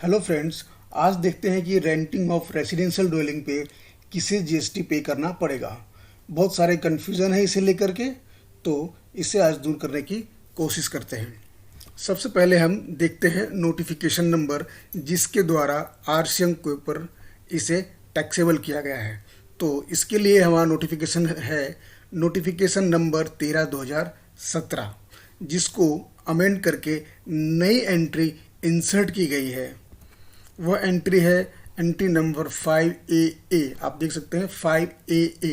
Hello friends, आज देखते हैं कि रेंटिंग ऑफ रेसिडेंशियल ड्वेलिंग पे किसे जीएसटी पे करना पड़ेगा। बहुत सारे कन्फ्यूज़न है इसे लेकर के, तो इसे आज दूर करने की कोशिश करते हैं। सबसे पहले हम देखते हैं नोटिफिकेशन नंबर जिसके द्वारा आरसीएम के ऊपर इसे टैक्सेबल किया गया है। तो इसके लिए हमारा नोटिफिकेशन है नोटिफिकेशन नंबर 13/2017, जिसको अमेंड करके नई एंट्री इंसर्ट की गई है। वह एंट्री है एंट्री नंबर 5AA। आप देख सकते हैं 5AA।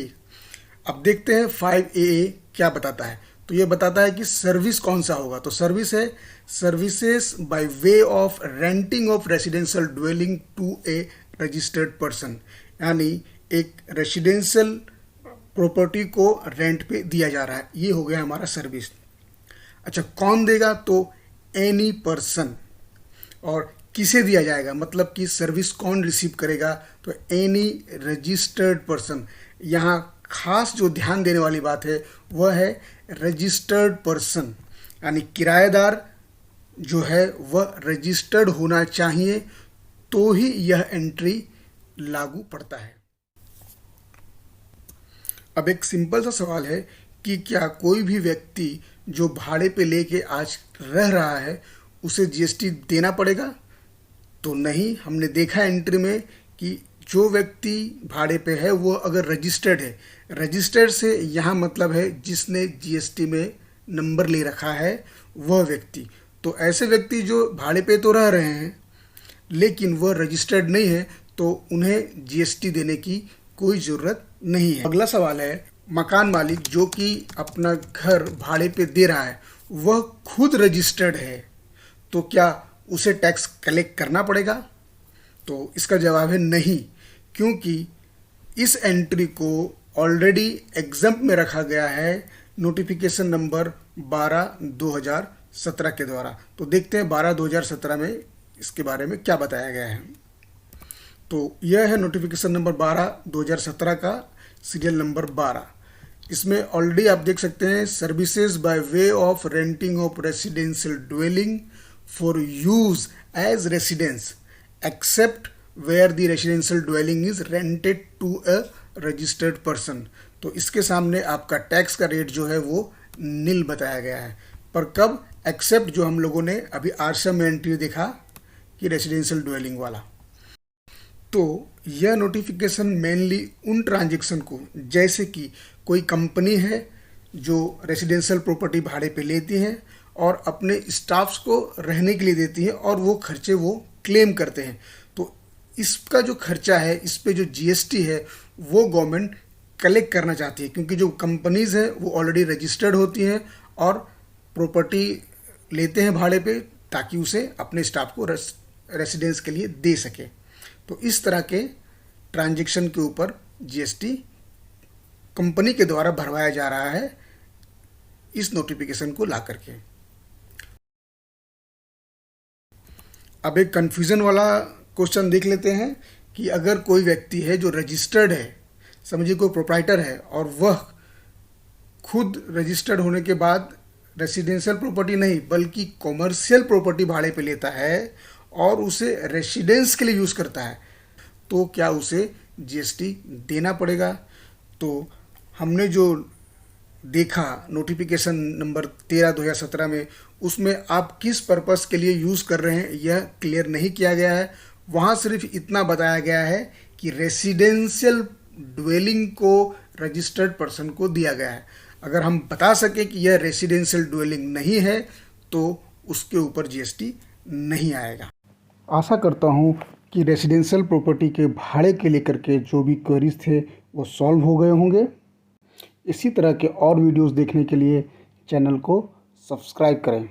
अब देखते हैं 5AA क्या बताता है। तो ये बताता है कि सर्विस कौन सा होगा। तो सर्विस है services by way of renting of residential dwelling to a registered person, यानी एक रेसिडेंशियल प्रॉपर्टी को रेंट पे दिया जा रहा है। ये हो गया हमारा सर्विस। अच्छा, कौन देगा? तो एनी पर्सन। और किसे दिया जाएगा, मतलब कि सर्विस कौन रिसीव करेगा? तो एनी रजिस्टर्ड पर्सन। यहाँ खास जो ध्यान देने वाली बात है वह है रजिस्टर्ड पर्सन, यानी किराएदार जो है वह रजिस्टर्ड होना चाहिए, तो ही यह एंट्री लागू पड़ता है। अब एक सिंपल सा सवाल है कि क्या कोई भी व्यक्ति जो भाड़े पे लेके आज रह रहा है उसे जीएसटी देना पड़ेगा? तो नहीं। हमने देखा एंट्री में कि जो व्यक्ति भाड़े पे है वो अगर रजिस्टर्ड है, रजिस्टर्ड से यहाँ मतलब है जिसने जीएसटी में नंबर ले रखा है वह व्यक्ति। तो ऐसे व्यक्ति जो भाड़े पे तो रह रहे हैं लेकिन वह रजिस्टर्ड नहीं है, तो उन्हें जीएसटी देने की कोई ज़रूरत नहीं है। अगला सवाल है, मकान मालिक जो कि अपना घर भाड़े पे दे रहा है वह खुद रजिस्टर्ड है, तो क्या उसे टैक्स कलेक्ट करना पड़ेगा? तो इसका जवाब है नहीं, क्योंकि इस एंट्री को ऑलरेडी एग्जम्प्ट में रखा गया है नोटिफिकेशन नंबर 12/2017 के द्वारा। तो देखते हैं 12/2017 में इसके बारे में क्या बताया गया है। तो यह है नोटिफिकेशन नंबर 12/2017 का सीरियल नंबर 12। इसमें ऑलरेडी आप देख सकते हैं services by way of renting of residential dwelling for use as residence except where the residential dwelling is rented to a registered person. तो इसके सामने आपका टैक्स का रेट जो है वो नील बताया गया है। पर कब? एक्सेप्ट जो हम लोगों ने अभी आरसीएम में एंट्री देखा कि रेसिडेंशियल ड्वेलिंग वाला। तो यह नोटिफिकेशन मेनली उन ट्रांजैक्शन को, जैसे कि कोई कंपनी है जो रेसिडेंशियल प्रॉपर्टी भाड़े पे लेती है और अपने स्टाफ्स को रहने के लिए देती है और वो खर्चे वो क्लेम करते हैं, तो इसका जो खर्चा है इस पे जो जीएसटी है वो गवर्नमेंट कलेक्ट करना चाहती है, क्योंकि जो कंपनीज हैं वो ऑलरेडी रजिस्टर्ड होती हैं और प्रॉपर्टी लेते हैं भाड़े पे ताकि उसे अपने स्टाफ को रेसिडेंस के लिए दे सके। तो इस तरह के ट्रांजैक्शन के ऊपर जीएसटी कंपनी के द्वारा भरवाया जा रहा है इस नोटिफिकेशन को ला करके। अब एक कंफ्यूजन वाला क्वेश्चन देख लेते हैं कि अगर कोई व्यक्ति है जो रजिस्टर्ड है, समझिए कोई प्रोप्राइटर है, और वह खुद रजिस्टर्ड होने के बाद रेसिडेंशियल प्रॉपर्टी नहीं बल्कि कॉमर्शियल प्रॉपर्टी भाड़े पे लेता है और उसे रेसिडेंस के लिए यूज़ करता है, तो क्या उसे जीएसटी देना पड़ेगा? तो हमने जो देखा नोटिफिकेशन नंबर 13/2017 में, उसमें आप किस पर्पस के लिए यूज़ कर रहे हैं यह क्लियर नहीं किया गया है। वहाँ सिर्फ इतना बताया गया है कि रेसिडेंशियल ड्वेलिंग को रजिस्टर्ड पर्सन को दिया गया है। अगर हम बता सके कि यह रेसिडेंशियल ड्वेलिंग नहीं है तो उसके ऊपर जीएसटी नहीं आएगा। आशा करता हूँ कि रेसिडेंशियल प्रॉपर्टी के भाड़े के लेकर के जो भी क्वेरीज थे वो सॉल्व हो गए होंगे। इसी तरह के और वीडियोस देखने के लिए चैनल को सब्सक्राइब करें।